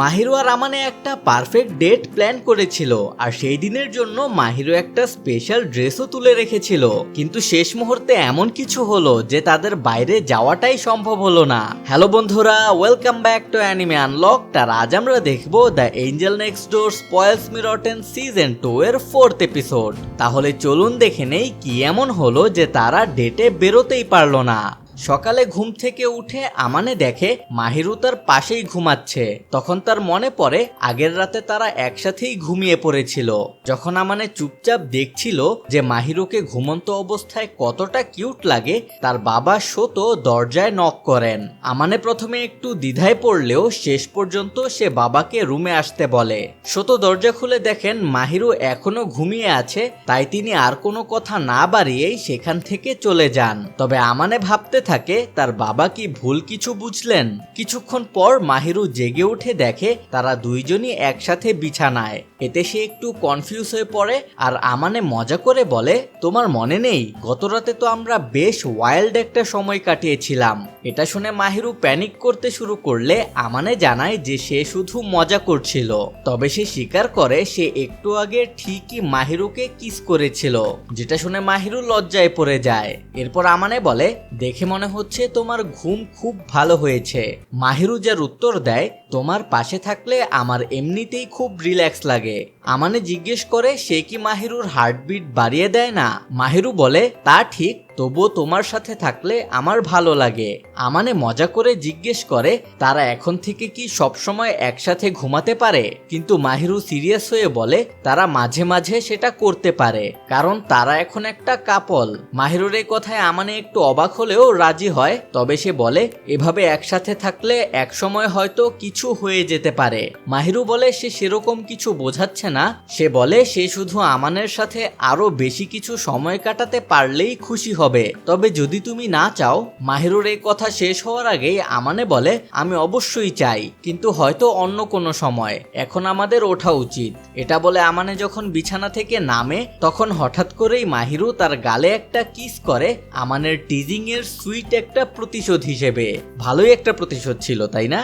মাহিরু আর আমানে একটা perfect date plan করেছিল আর সেই দিনের জন্য মাহিরু একটা স্পেশাল ড্রেসও তুলে রেখেছিল, কিন্তু শেষ মুহূর্তে এমন কিছু হলো যে তাদের বাইরে যাওয়াটাই সম্ভব হলো না। হ্যালো বন্ধুরা, welcome back to anime unlocked. আর আজ আমরা দেখবো the angel next door spoils me rotten season 2 এর 4th এপিসোড। তাহলে চলুন দেখে নেই কি এমন হলো যে তারা ডেটে বেরোতেই পারলো না। সকালে ঘুম থেকে উঠে আমানে দেখে মাহিরু তার পাশেই ঘুমাচ্ছে। তখন তার মনে পড়ে আগের রাতে তারা একসাথেই ঘুমিয়ে পড়েছিল। যখন আমানে চুপচাপ দেখছিল যে মাহিরুকে ঘুমন্ত অবস্থায় কতটা কিউট লাগে, তার বাবা শোতো দরজায় নক করেন। আমানে প্রথমে একটু দ্বিধায় পড়লেও শেষ পর্যন্ত সে বাবাকে রুমে আসতে বলে। শোতো দরজা খুলে দেখেন মাহিরু এখনো ঘুমিয়ে আছে, তাই তিনি আর কোনো কথা না বাড়িয়েই সেখান থেকে চলে যান। তবে আমানে ভাবতে থাকে তার বাবা কি ভুল কিছু বুঝলেন। কিছুক্ষণ পর মাহিরু জেগে উঠে দেখে তারা দুইজনই একসাথে বিছানায়। এতে সে একটু কনফিউজ হয়ে পড়ে আর আমানে মজা করে বলে, তোমার মনে নেই গত রাতে তো আমরা বেশ ওয়াইল্ড একটা সময় কাটিয়েছিলাম। এটা শুনে মাহিরু প্যানিক করতে শুরু করলে আমানে জানায় যে সে শুধু মজা করছিল। তবে সে স্বীকার করে সে একটু আগে ঠিকই মাহিরুকে কিস করেছিল, যেটা শুনে মাহিরু লজ্জায় পড়ে যায়। এরপর আমানে বলে, দেখে মনে হচ্ছে তোমার ঘুম খুব ভালো হয়েছে। মাহিরু যার উত্তর দেয়, তোমার পাশে থাকলে আমার এমনিতেই খুব রিল্যাক্স লাগে। আমানে জিজ্ঞেস করে সে কি মাহিরুর হার্টবিট বাড়িয়ে দেয় না। মাহিরু বলে, তা ঠিক, তবুও তোমার সাথে থাকলে আমার ভালো লাগে। আমানে মজা করে জিজ্ঞেস করে তারা এখন থেকে কি সবসময় একসাথে ঘুমাতে পারে, কিন্তু মাহিরু সিরিয়াস হয়ে বলে তারা মাঝে মাঝে সেটা করতে পারে, কারণ তারা এখন একটা কাপল। মাহিরুর এই কথায় আমানে একটু অবাক হলেও রাজি হয়। তবে সে বলে এভাবে একসাথে থাকলে একসময় হয়তো কিছু হয়ে যেতে পারে। মাহিরু বলে সে সেরকম কিছু বোঝাচ্ছে না, সে বলে সে শুধু আমানের সাথে আরো বেশি কিছু সময় কাটাতে পারলেই খুশি হবে, তবে যদি তুমি না চাও। মাহিরুর এই কথা শেষ হওয়ার আগেই আমানে বলে, আমি অবশ্যই চাই, কিন্তু হয়তো অন্য কোনো সময়, এখন আমাদের ওঠা উচিত। এটা বলে আমানে যখন বিছানা থেকে নামে তখন হঠাৎ করেই মাহিরু তার গালে একটা কিস করে, আমানের টিজিং এর সুইট একটা প্রতিশোধ হিসেবে। ভালোই একটা প্রতিশোধ ছিল, তাই না?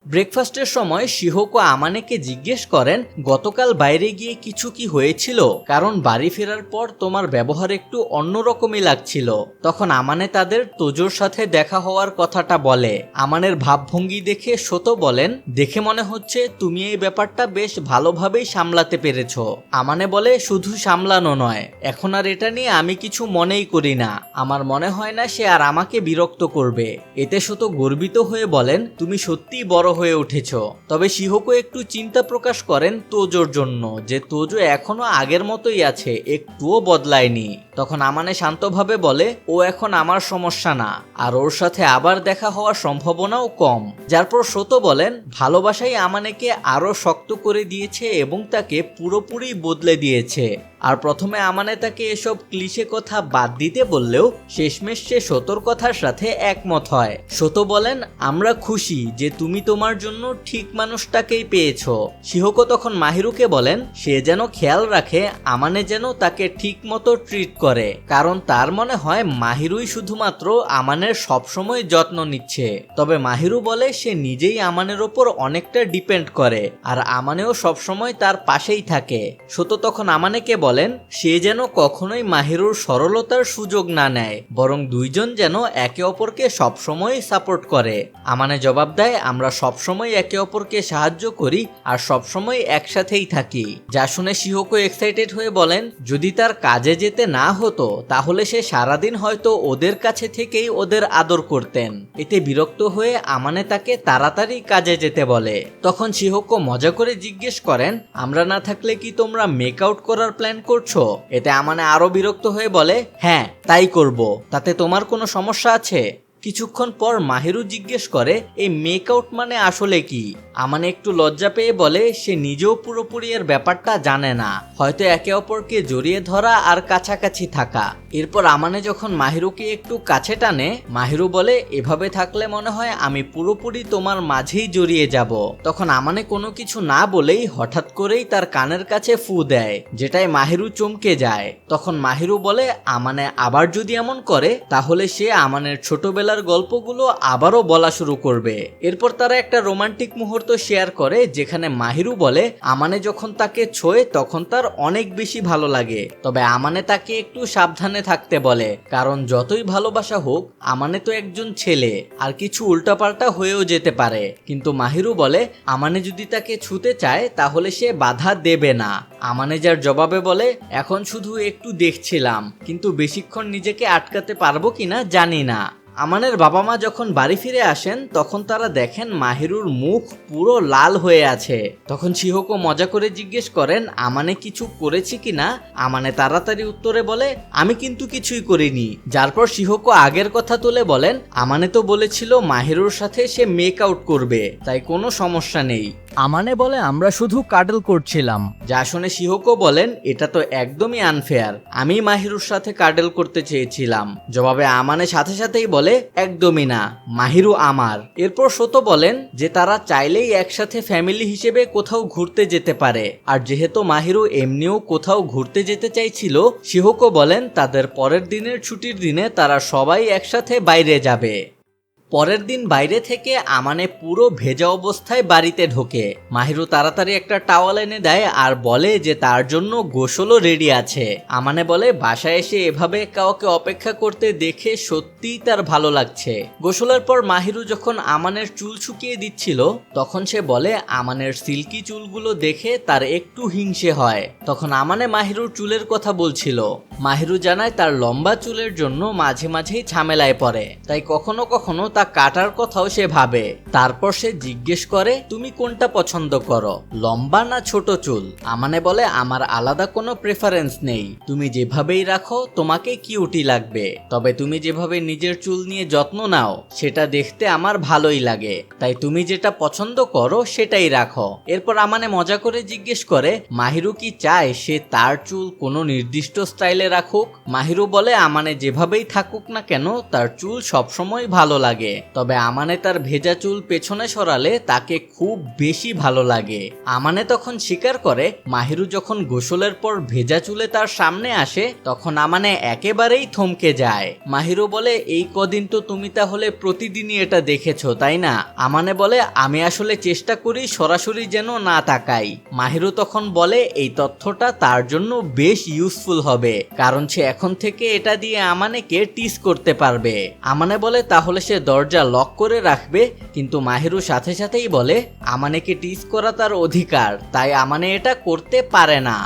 ব্রেকফাস্টের সময় শিহোকো আমানেকে জিজ্ঞেস করেন গতকাল বাইরে গিয়ে কিছু কি হয়েছিল, কারণ বাড়ি ফেরার পর তোমার ব্যবহার একটু অন্যরকমই লাগছিল। তখন আমানে তাদের তোজোর সাথে দেখা হওয়ার কথাটা বলে। আমানের ভাবভঙ্গি দেখে শোতো বলেন, দেখে মনে হচ্ছে তুমি এই ব্যাপারটা বেশ ভালোভাবেই সামলাতে পেরেছ। আমানে বলে, শুধু সামলানো নয়, এখন আর এটা নিয়ে আমি কিছু মনেই করি না। আমার মনে হয় না সে আর আমাকে বিরক্ত করবে। এতে শোতো গর্বিত হয়ে বলেন, তুমি সত্যিই বড় হয়ে উঠেছ। তবে শিহোকো একটু চিন্তা প্রকাশ করেন তোজোর জন্য, যে তোজো এখনো আগের মতোই আছে, একটুও বদলায়নি। তখন আমানে শান্তভাবে বলে, ও এখন আমার সমস্যা না, আর ওর সাথে আবার দেখা হওয়ার সম্ভাবনাও কম। যার পর শোতো বলেন, ভালোবাসাই আমানেকে আরো শক্ত করে দিয়েছে এবং তাকে পুরোপুরি বদলে দিয়েছে। আর প্রথমে আমানে তাকে এসব ক্লিশে কথা বাদ দিতে বললেও শেষমেশ সে শোতোর কথার সাথে একমত হয়। শোতো বলেন, আমরা খুশি যে তুমি তোমার জন্য ঠিক মানুষটাকেই পেয়েছো। শিহোকো তখন মাহিরুকে বলেন সে যেন খেয়াল রাখে আমানে যেন তাকে ঠিক মতো ট্রিট করে, কারণ তার মনে হয় মাহিরুই শুধুমাত্র আমানের সবসময় যত্ন নিচ্ছে। তবে মাহিরু বলে সে নিজেই আমানের ওপর অনেকটা ডিপেন্ড করে, আর আমানেও সবসময় তার পাশেই থাকে। শোতো তখন আমানেকে বলেন সে যেন কখনোই মাহিরুর সরলতার সুযোগ না নেয়, বরং দুইজন যেন একে অপরকে সবসময় সাপোর্ট করে। আমানে জবাব দেয়, আমরা সবসময় একে অপরকে সাহায্য করি আর সবসময় একসাথেই থাকি। যা শুনে শিহোকো এক্সাইটেড হয়ে বলেন যদি তার কাজে যেতে না হতো তাহলে সে সারাদিন হয়তো ওদের কাছে থেকেই ওদের আদর করতেন। এতে বিরক্ত হয়ে আমানে তাকে তাড়াতাড়ি কাজে যেতে বলে। তখন শিহোকো মজা করে জিজ্ঞেস করেন, আমরা না থাকলে কি তোমরা মেক আউট করার প্ল্যান করছো? এতে আমানে আরো বিরক্ত হয়ে বলে, হ্যাঁ তাই করব, তাতে তোমার কোনো সমস্যা আছে? কিছুক্ষণ পর মাহিরু জিজ্ঞেস করে, এই মেক আউট মানে আসলে কি? আমানে একটু লজ্জা পেয়ে বলে সে নিজেও পুরোপুরি এর ব্যাপারটা জানে না, হয়তো একে অপরকে জড়িয়ে ধরা আর কাছাকাছি থাকা। এরপর আমানে যখন মাহিরুকে একটু কাছে টানে, মাহিরু বলে এভাবে থাকলে মনে হয় আমি পুরোপুরি তোমার মাঝেই জড়িয়ে যাব। তখন আমানে কোনো কিছু না বলেই হঠাৎ করেই তার কানের কাছে ফু দেয়, যেটাই মাহিরু চমকে যায়। তখন মাহিরু বলে আমানে আবার যদি এমন করে তাহলে সে আমানের ছোটবেলা ছোটবেলার গল্পগুলো আবারও বলা শুরু করবে। এরপর তারা একটা রোমান্টিক মুহূর্ত শেয়ার করে, যেখানে মাহিরু বলে আমানে যখন তাকে ছোঁয় তখন তার অনেক বেশি ভালো লাগে, তবে আমানে তাকে একটু সাবধানে থাকতে বলে, কারণ যতই ভালোবাসা হোক আমানে তো একজন ছেলে, আর কিছু উল্টাপাল্টা হয়েও যেতে পারে। কিন্তু মাহিরু বলে আমানে যদি তাকে ছুতে চায় তাহলে সে বাধা দেবে না। আমানে যার জবাবে বলে এখন শুধু একটু দেখছিলাম, কিন্তু বেশিক্ষণ নিজেকে আটকাতে পারবো কিনা জানি না। আমানের বাবা মা যখন বাড়ি ফিরে আসেন তখন তারা দেখেন মাহিরুর মুখ পুরো লাল হয়ে আছে। তখন শিহকো মজা করে জিজ্ঞেস করেন আমানে কিছু করেছি কিনা। আমানে তাড়াতাড়ি উত্তরে বলে আমি কিন্তু কিছুই করিনি। যার পর শিহকো আগের কথা তুলে বলেন আমানে তো বলেছিল মাহিরুর সাথে সে মেক আউট করবে, তাই কোনো সমস্যা নেই। আমানে বলে আমরা শুধু কাডল করছিলাম। যা শুনে শিহকো বলেন এটা তো একদমই আনফেয়ার, আমি মাহিরুর সাথে কাডল করতে চেয়েছিলাম। জবাবে আমানে সাথে সাথেই বলে একদমই না, মাহিরু আমার। এরপর শোতো বলেন যে তারা চাইলেই একসাথে ফ্যামিলি হিসেবে কোথাও ঘুরতে যেতে পারে, আর যেহেতু মাহিরু এমনিও কোথাও ঘুরতে যেতে চাইছিল, শিহকো বলেন তাদের পরের দিনের ছুটির দিনে তারা সবাই একসাথে বাইরে যাবে। পরের দিন বাইরে থেকে আমানে পুরো ভেজা অবস্থায় বাড়িতে ঢোকে। মাহিরু তাড়াতাড়ি একটা টাওয়াল এনে দেয় আর বলে যে তার জন্য গোসলও রেডি আছে। আমানে বলে বাসায় এসে এভাবে কাউকে অপেক্ষা করতে দেখে সত্যিই তার ভালো লাগছে। গোসলের পর মাহিরু যখন আমানের চুল শুকিয়ে দিচ্ছিল তখন সে বলে আমানের সিল্কি চুলগুলো দেখে তার একটু হিংসে হয়। তখন আমানে মাহিরুর চুলের কথা বলছিল। মাহিরু জানায় তার লম্বা চুলের জন্য মাঝে মাঝেই ঝামেলায় পড়ে, তাই কখনো কখনো তা কাটার কথাও সে ভাবে। তারপর সে জিজ্ঞেস করে তুমি কোনটা পছন্দ করো, লম্বা না ছোট চুল? আমানে বলে আমার আলাদা কোনো প্রেফারেন্স নেই, তুমি যেভাবেই রাখো তোমাকে কিউটি লাগবে, তবে তুমি যেভাবে নিজের চুল নিয়ে যত্ন নাও সেটা দেখতে আমার ভালোই লাগে, তাই তুমি যেটা পছন্দ করো সেটাই রাখো। এরপর আমানে মজা করে জিজ্ঞেস করে মাহিরু কি চায় সে তার চুল কোনো নির্দিষ্ট স্টাইলে রাখুক। মাহিরু বলে আমানে যেভাবেই থাকুক না কেন তার চুল সবসময় ভালো লাগে, তবে আমানে তার ভেজা চুল পেছনে সরালে তাকে খুব বেশি ভালো লাগে। আমানে তখন স্বীকার করে মাহিরু যখন গোসলের পর ভেজা চুলে তার সামনে আসে তখন আমানে একেবারেই থমকে যায়। মাহিরু বলে এই কদিন তো তুমি তাহলে প্রতিদিনই এটা দেখেছো তাই না? আমানে বলে আমি আসলে চেষ্টা করি সরাসরি যেন না তাকাই। মাহিরু তখন বলে এই তথ্যটা তার জন্য বেশ ইউজফুল হবে, কারণ সে এখন থেকে এটা দিয়ে আমানেকে টিজ করতে পারবে। আমানে বলে তাহলে সে দরজা লক করে রাখবে, কিন্তু মাহিরু সাথে সাথেই বলে আমানেকে টিজ করা তার অধিকার, তাই আমানে এটা করতে পারে না।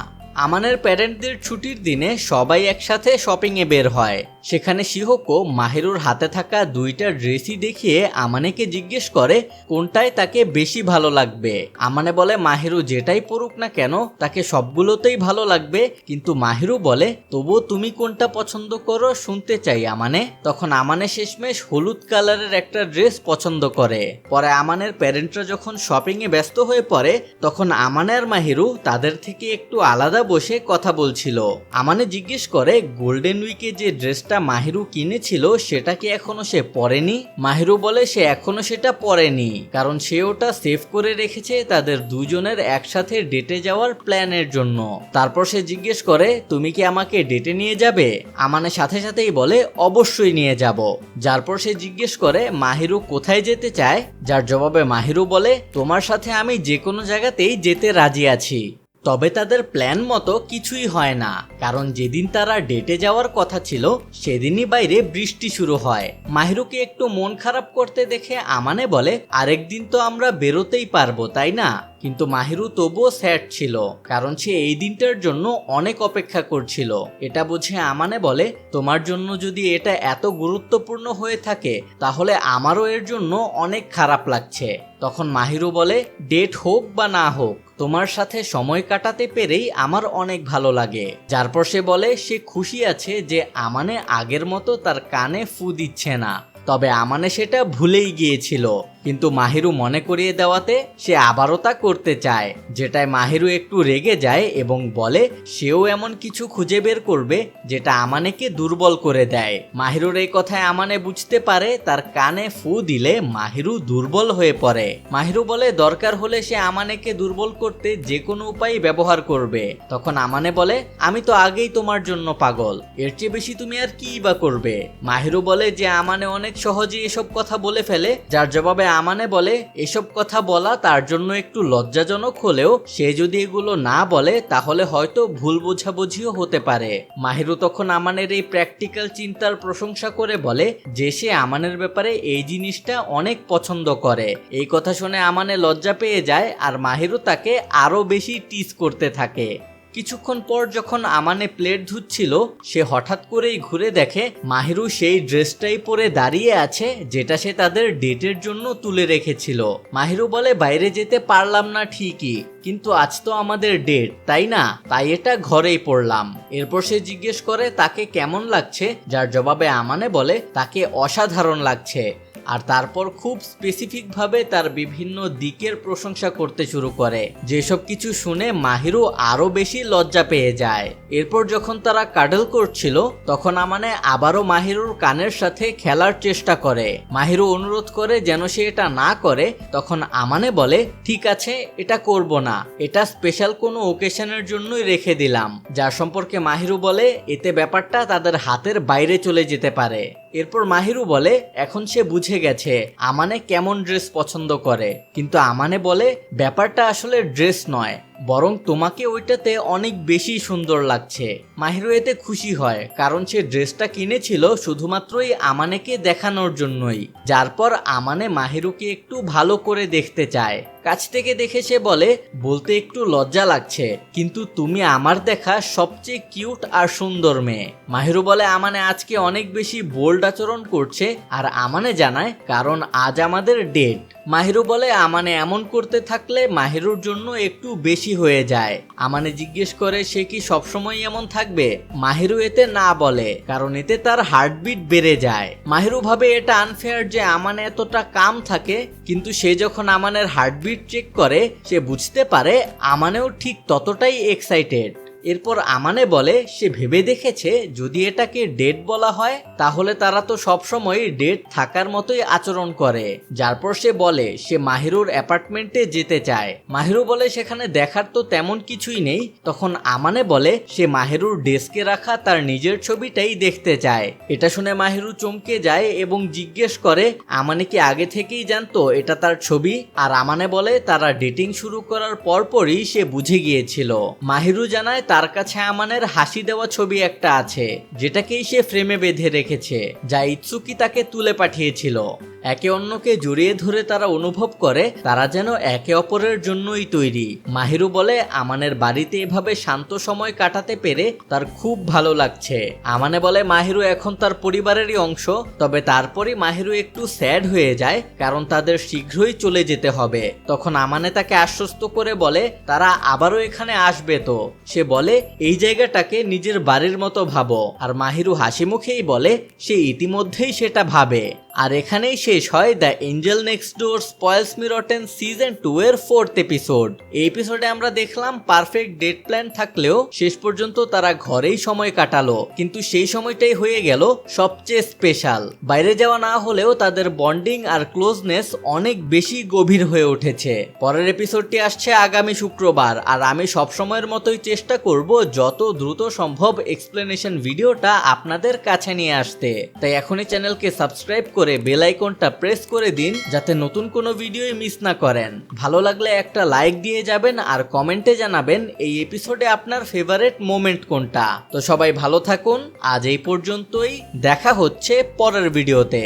আমানের প্যারেন্টদের ছুটির দিনে সবাই একসাথে শপিং এ বের হয়। সেখানে শিহকো মাহিরুর হাতে থাকা দুইটা ড্রেসই দেখিয়ে আমানেকে জিজ্ঞেস করে কোনটায় তাকে বেশি ভালো লাগবে। আমানে বলে মাহিরু যেটাই পরুক না কেন তাকে সবগুলোতেই ভালো লাগবে, কিন্তু মাহিরু বলে তবুও তুমি কোনটা পছন্দ করো শুনতে চাই আমানে। তখন আমানে শেষমেশ হলুদ কালারের একটা ড্রেস পছন্দ করে। পরে আমানের প্যারেন্টরা যখন শপিং এ ব্যস্ত হয়ে পড়ে তখন আমানে আর মাহিরু তাদের থেকে একটু আলাদা বসে কথা বলছিল। আমানে জিজ্ঞেস করে গোল্ডেন উইকে যে ড্রেসটা মাহিরু কিনেছিল সেটা কি এখনো সে পরেনি? মাহিরু বলে সে এখনো সেটা পরেনি, কারণ সে ওটা সেভ করে রেখেছে তাদের দুজনের একসাথে ডেটে যাওয়ার প্ল্যানের জন্য। তারপর সে জিজ্ঞেস করে তুমি কি আমাকে ডেটে নিয়ে যাবে? আমানে সাথে সাথেই বলে অবশ্যই নিয়ে যাব। যার পর সে জিজ্ঞেস করে মাহিরু কোথায় যেতে চায়, যার জবাবে মাহিরু বলে তোমার সাথে আমি যে কোনো জায়গাতেই যেতে রাজি আছি। তবে তাদের প্ল্যান মতো কিছুই হয় না, কারণ যেদিন তারা ডেটে যাওয়ার কথা ছিল সেদিনই বাইরে বৃষ্টি শুরু হয়। মাহিরুকে একটু মন খারাপ করতে দেখে আমানে বলে আরেকদিন তো আমরা বেরোতেই পারবো তাই না? কিন্তু মাহিরু তবুও স্যাড ছিল, কারণ সে এই দিনটার জন্য অনেক অপেক্ষা করছিল। এটা বুঝে আমানে বলে তোমার জন্য যদি এটা এত গুরুত্বপূর্ণ হয়ে থাকে তাহলে আমারও এর জন্য অনেক খারাপ লাগছে। তখন মাহিরু বলে ডেট হোক বা না হোক তোমার সাথে সময় কাটাতে পেরেই আমার অনেক ভালো লাগে। যার পর সে বলে সে খুশি আছে যে আমানে আগের মতো তার কানে ফু দিচ্ছে না, তবে আমানে সেটা ভুলেই গিয়েছিল। কিন্তু মাহিরু মনে করিয়ে দেওয়াতে সে আবারও তা করতে চায়, যেটায় মাহিরু একটু রেগে যায় এবং বলে সেও এমন কিছু খুঁজে বের করবে যেটা আমানেকে দুর্বল করে দেয়। মাহিরুর এই কথায় আমানে বুঝতে পারে তার কানে ফু দিলে মাহিরু দুর্বল হয়ে পড়ে। মাহিরু বলে দরকার হলে সে আমানেকে দুর্বল করতে যে কোনো উপায় ব্যবহার করবে। তখন আমানে বলে আমি তো আগেই তোমার জন্য পাগল, এর চেয়ে বেশি তুমি আর কি বা করবে। মাহিরু বলে যে আমানে অনেক সহজে এসব কথা বলে ফেলে, যার জবাবে আমানে বলে এসব কথা বলা তার জন্য একটু লজ্জাজনক হলেও সে যদি এগুলো না বলে তাহলে হয়তো ভুল বোঝাবুঝিও হতে পারে। মাহিরু তখন আমানের এই প্র্যাকটিক্যাল চিন্তার প্রশংসা করে বলে যে সে আমানের ব্যাপারে এই জিনিসটা অনেক পছন্দ করে। এই কথা শুনে আমানে লজ্জা পেয়ে যায় আর মাহিরু তাকে আরো বেশি টিজ করতে থাকে। কিছুক্ষণ পর যখন আমানে প্লেট ধুচ্ছিল সে হঠাৎ করেই ঘুরে দেখে মাহিরু সেই ড্রেসটাই পরে দাঁড়িয়ে আছে যেটা সে তাদের ডেটের জন্য তুলে রেখেছিল। মাহিরু বলে বাইরে যেতে পারলাম না ঠিকই, কিন্তু আজ তো আমাদের ডেট তাই না, তাই এটা ঘরেই পড়লাম। এরপর সে জিজ্ঞেস করে তাকে কেমন লাগছে, যার জবাবে আমানে বলে তাকে অসাধারণ লাগছে। আর তারপর খুব স্পেসিফিক ভাবে তার বিভিন্ন দিকের প্রশংসা করতে শুরু করে, যেসব কিছু শুনে মাহিরু আরো বেশি লজ্জা পেয়ে যায়। এরপর যখন তারা কাডল করছিল তখন আমানে আবারও মাহিরুর কানের সাথে খেলার চেষ্টা করে। মাহিরু অনুরোধ করে যেন সে এটা না করে, তখন আমানে বলে ঠিক আছে এটা করব না, এটা স্পেশাল কোনো ওকেশনের জন্যই রেখে দিলাম, যার সম্পর্কে মাহিরু বলে এতে ব্যাপারটা তাদের হাতের বাইরে চলে যেতে পারে। এরপর মাহিরু বলে এখন সে বুঝে গেছে আমানে কেমন ড্রেস পছন্দ করে, কিন্তু আমানে বলে ব্যাপারটা আসলে ড্রেস নয়, বরং তোমাকে ওইটাতে অনেক বেশি সুন্দর লাগছে। মাহিরু এতে খুশি হয় কারণ সে ড্রেসটা কিনেছিল শুধুমাত্রই আমানেকে দেখানোর জন্যই। যার পর আমানে মাহিরুকে একটু ভালো করে দেখতে চায়। কাছ থেকে দেখে সে বলে বলতে একটু লজ্জা লাগছে, কিন্তু তুমি আমার দেখা সবচেয়ে কিউট আর সুন্দর মেয়ে। মাহিরু বলে আমানে আজকে অনেক বেশি বোল্ড আচরণ করছে, আর আমানে জানায় কারণ আজ আমাদের ডেট। মাহিরু বলে আমানে এমন করতে থাকলে মাহিরুর জন্য একটু বেশি হয়ে যায়। আমানে জিজ্ঞেস করে সে কি সবসময় এমন থাকবে। মাহিরু এতে না বলে কারণ এতে তার হার্টবিট বেড়ে যায়। মাহিরু ভাবে এটা আনফেয়ার যে আমানে এতটা কাম থাকে, কিন্তু সে যখন আমানের হার্টবিট চেক করে সে বুঝতে পারে আমানেও ঠিক ততটাই এক্সাইটেড। এরপর আমানে বলে সে ভেবে দেখেছে যদি এটাকে ডেট বলা হয় তাহলে তারা তো সবসময় ডেট থাকার মতোই আচরণ করে। যার পর সে বলে সে মাহিরুর অ্যাপার্টমেন্টে যেতে চায়। মাহিরু বলে সেখানে দেখার তো তেমন কিছুই নেই। তখন আমানে বলে সে মাহিরুর ডেস্কে রাখা তার নিজের ছবিটাই দেখতে চায়। এটা শুনে মাহিরু চমকে যায় এবং জিজ্ঞেস করে আমানে কি আগে থেকেই জানতো এটা তার ছবি। আর আমানে বলে তারা ডেটিং শুরু করার পরপরই সে বুঝে গিয়েছিল। মাহিরু জানায় তার কাছে আমানের হাসি দেওয়া ছবি একটা আছে যেটাকেই সে ফ্রেমে বেঁধে রেখেছে, যা ইৎসুকি তাকে তুলে পাঠিয়েছিল। একে অন্যকে জড়িয়ে ধরে তারা অনুভব করে তারা যেন একে অপরের জন্যই তৈরি। মাহিরু বলে আমানের বাড়িতে এভাবে শান্ত সময় কাটাতে পেরে তার খুব ভালো লাগছে। আমানে বলে মাহিরু এখন তার পরিবারেরই অংশ, তবে তারপরই মাহিরু একটু স্যাড হয়ে যায় কারণ তাদের শীঘ্রই চলে যেতে হবে। তখন আমানে তাকে আশ্বস্ত করে বলে তারা আবারও এখানে আসবে। তো সে বলে এই জায়গাটাকে নিজের বাড়ির মতো ভাবো। আর মাহিরু হাসি মুখেই বলে সে ইতিমধ্যেই সেটা ভাবে। আর এখানেই শেষ হয় the angel next door spoils me rotten season 2 এর 4th এপিসোড। এই এপিসোডে আমরা দেখলাম পারফেক্ট ডেট প্ল্যান থাকলেও শেষ পর্যন্ত তারা ঘরেই সময় কাটালো, কিন্তু সেই সময়টাই হয়ে গেল সবচেয়ে স্পেশাল। বাইরে যাওয়া না হলেও তাদের বন্ডিং আর ক্লোজনেস অনেক বেশি গভীর হয়ে উঠেছে। পরের এপিসোডটি আসছে আগামী শুক্রবার, আর আমি সবসময়ের মতোই চেষ্টা করব যত দ্রুত সম্ভব এক্সপ্লেনেশন ভিডিওটা আপনাদের কাছে নিয়ে আসতে। তাই এখনই চ্যানেলকে সাবস্ক্রাইব করে বেল আইকনটা প্রেস করে দিন যাতে নতুন কোনো ভিডিওই মিস না করেন। ভালো লাগলে একটা লাইক দিয়ে যাবেন আর কমেন্টে জানাবেন এই এপিসোডে আপনার ফেভারিট মোমেন্ট কোনটা। তো সবাই ভালো থাকুন, আজ এই পর্যন্তই, দেখা হচ্ছে পরের ভিডিওতে।